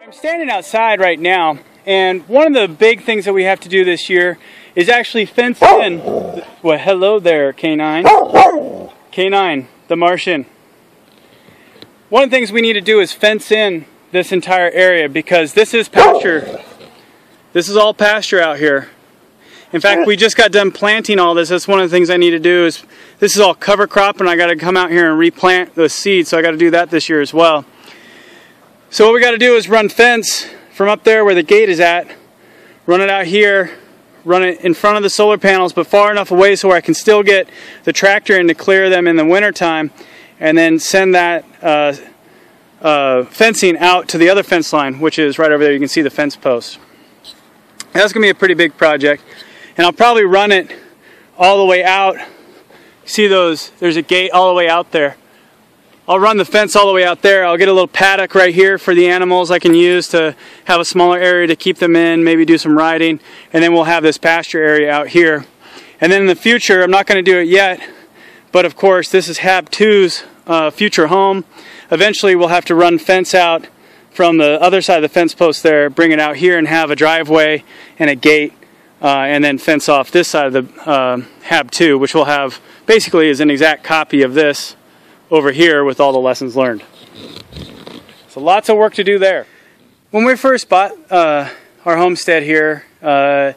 I'm standing outside right now, and one of the big things that we have to do this year is actually fence in. Well, hello there, K9. K9, the Martian. One of the things we need to do is fence in this entire area because this is pasture. This is all pasture out here. In fact, we just got done planting all this. That's one of the things I need to do. Is this is all cover crop, and I got to come out here and replant the seeds, so I got to do that this year as well. So what we got to do is run fence from up there where the gate is at, run it out here, run it in front of the solar panels, but far enough away so where I can still get the tractor in to clear them in the winter time, and then send that fencing out to the other fence line, which is right over there. You can see the fence post. That's going to be a pretty big project, and I'll probably run it all the way out. See those? There's a gate all the way out there. I'll run the fence all the way out there. I'll get a little paddock right here for the animals I can use to have a smaller area to keep them in, maybe do some riding, and then we'll have this pasture area out here. And then in the future, I'm not going to do it yet, but of course this is Hab 2's future home. Eventually we'll have to run fence out from the other side of the fence post there, bring it out here and have a driveway and a gate, and then fence off this side of the Hab 2, which will have basically is an exact copy of this over here with all the lessons learned. So lots of work to do there. When we first bought our homestead here, and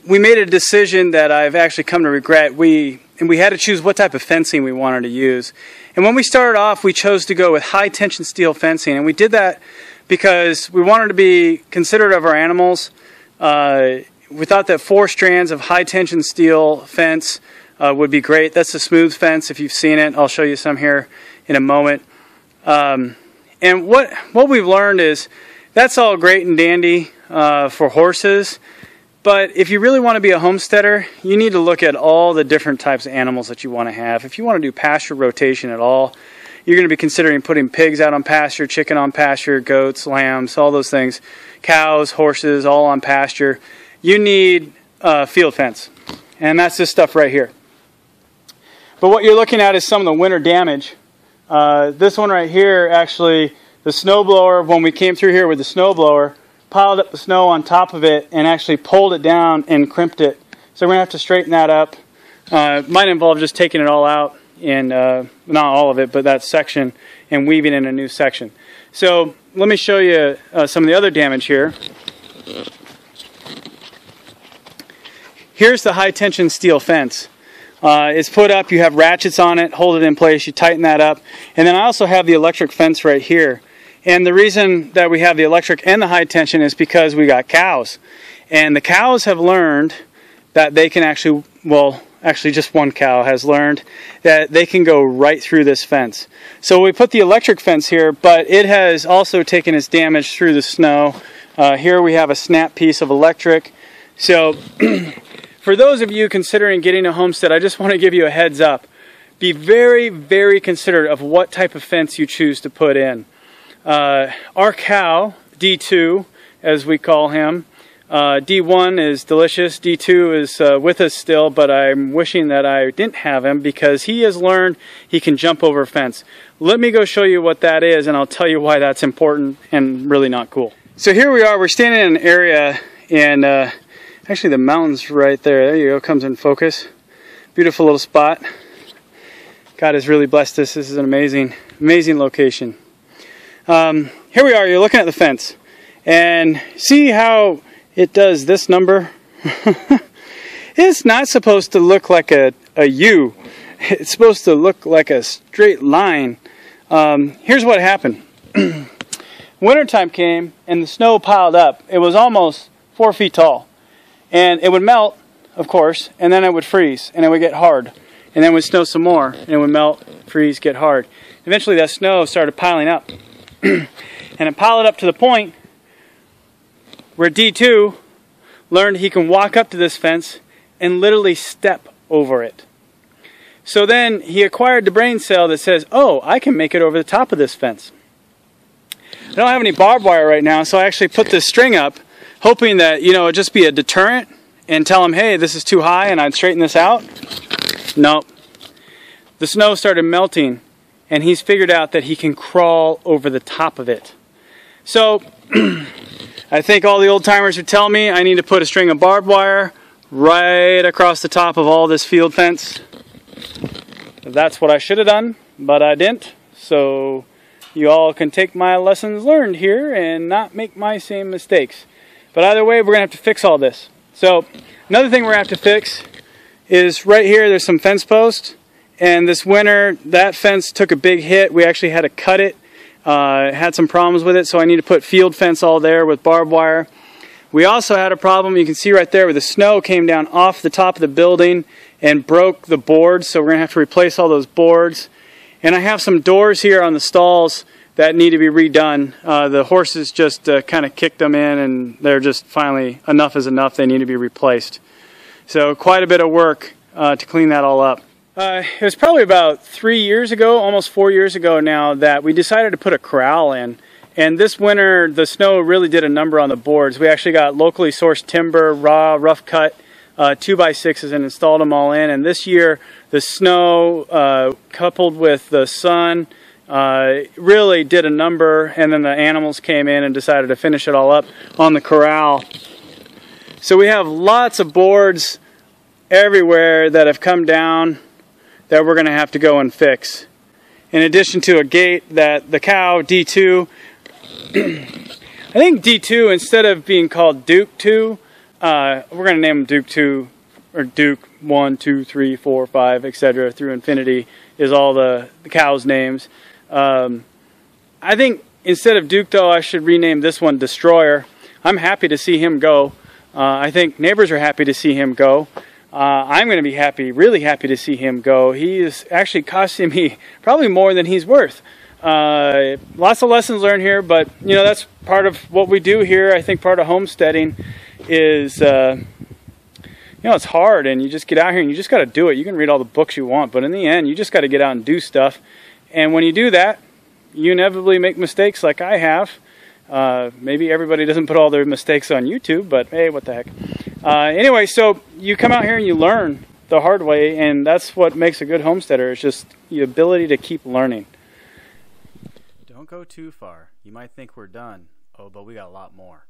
we made a decision that I've actually come to regret. We had to choose what type of fencing we wanted to use. And when we started off, we chose to go with high tension steel fencing, and we did that because we wanted to be considerate of our animals. We thought that 4 strands of high tension steel fence would be great. That's a smooth fence if you've seen it. I'll show you some here in a moment. And what we've learned is that's all great and dandy for horses, but if you really want to be a homesteader, you need to look at all the different types of animals that you want to have. If you want to do pasture rotation at all, you're going to be considering putting pigs out on pasture, chicken on pasture, goats, lambs, all those things, cows, horses, all on pasture. You need field fence, and that's this stuff right here. But what you're looking at is some of the winter damage. This one right here, actually, the snowblower, when we came through here with the snowblower, piled up the snow on top of it and actually pulled it down and crimped it. So we're going to have to straighten that up. It might involve just taking it all out, and not all of it, but that section, and weaving in a new section. So let me show you some of the other damage here. Here's the high tension steel fence. It's put up, you have ratchets on it, hold it in place, you tighten that up. And then I also have the electric fence right here. And the reason that we have the electric and the high tension is because we got cows. And the cows have learned that they can actually, well, actually just one cow has learned that they can go right through this fence. So we put the electric fence here, but it has also taken its damage through the snow. Here we have a snap piece of electric. So for those of you considering getting a homestead, I just want to give you a heads up. Be very, very considerate of what type of fence you choose to put in. Our cow, D2, as we call him, D1 is delicious, D2 is with us still, but I'm wishing that I didn't have him because he has learned he can jump over a fence. Let me go show you what that is, and I'll tell you why that's important and really not cool. So here we are, we're standing in an area, and actually the mountain's right there. There you go, comes in focus. Beautiful little spot. God has really blessed us. This is an amazing, amazing location. Here we are, you're looking at the fence. And see how it does this number? It's not supposed to look like a U. It's supposed to look like a straight line. Here's what happened. Wintertime came and the snow piled up. It was almost 4 feet tall. And it would melt, of course, and then it would freeze, and it would get hard. And then it would snow some more, and it would melt, freeze, get hard. Eventually that snow started piling up. And it piled up to the point where D2 learned he can walk up to this fence and literally step over it. So then he acquired the brain cell that says, oh, I can make it over the top of this fence. I don't have any barbed wire right now, so I actually put this string up, hoping that, you know, it'd just be a deterrent and tell him, hey, this is too high, and I'd straighten this out. Nope. The snow started melting, and he's figured out that he can crawl over the top of it. So I think all the old timers would tell me I need to put a string of barbed wire right across the top of all this field fence. That's what I should have done, but I didn't. So you all can take my lessons learned here and not make my same mistakes. But either way, we're going to have to fix all this. So another thing we're going to have to fix is right here, there's some fence posts. And this winter, that fence took a big hit. We actually had to cut it. Had some problems with it, so I need to put field fence all there with barbed wire. We also had a problem, you can see right there, where the snow came down off the top of the building and broke the boards, so we're going to have to replace all those boards. And I have some doors here on the stalls that need to be redone. The horses just kind of kicked them in, and they're just finally, enough is enough, they need to be replaced. So quite a bit of work to clean that all up. It was probably about 3 years ago, almost 4 years ago now, that we decided to put a corral in. And this winter, the snow really did a number on the boards. We actually got locally sourced timber, raw, rough cut, 2x6s, and installed them all in. And this year, the snow coupled with the sun really did a number. And then the animals came in and decided to finish it all up on the corral. So we have lots of boards everywhere that have come down that we're going to have to go and fix. In addition to a gate that the cow, D2, I think D2, instead of being called Duke 2, we're going to name him Duke 2, or Duke 1, 2, 3, 4, 5, etc. through infinity is all the cows' names. I think instead of Duke, though, I should rename this one Destroyer. I'm happy to see him go. I think neighbors are happy to see him go. I'm going to be happy, really happy to see him go. He is actually costing me probably more than he's worth. Lots of lessons learned here, but you know, that's part of what we do here. I think part of homesteading is, you know, it's hard, and you just get out here and you just got to do it. You can read all the books you want, but in the end, you just got to get out and do stuff. And when you do that, you inevitably make mistakes like I have. Maybe everybody doesn't put all their mistakes on YouTube, but hey, what the heck. Anyway, so you come out here and you learn the hard way, and that's what makes a good homesteader. It's just the ability to keep learning. Don't go too far. You might think we're done. Oh, but we got a lot more.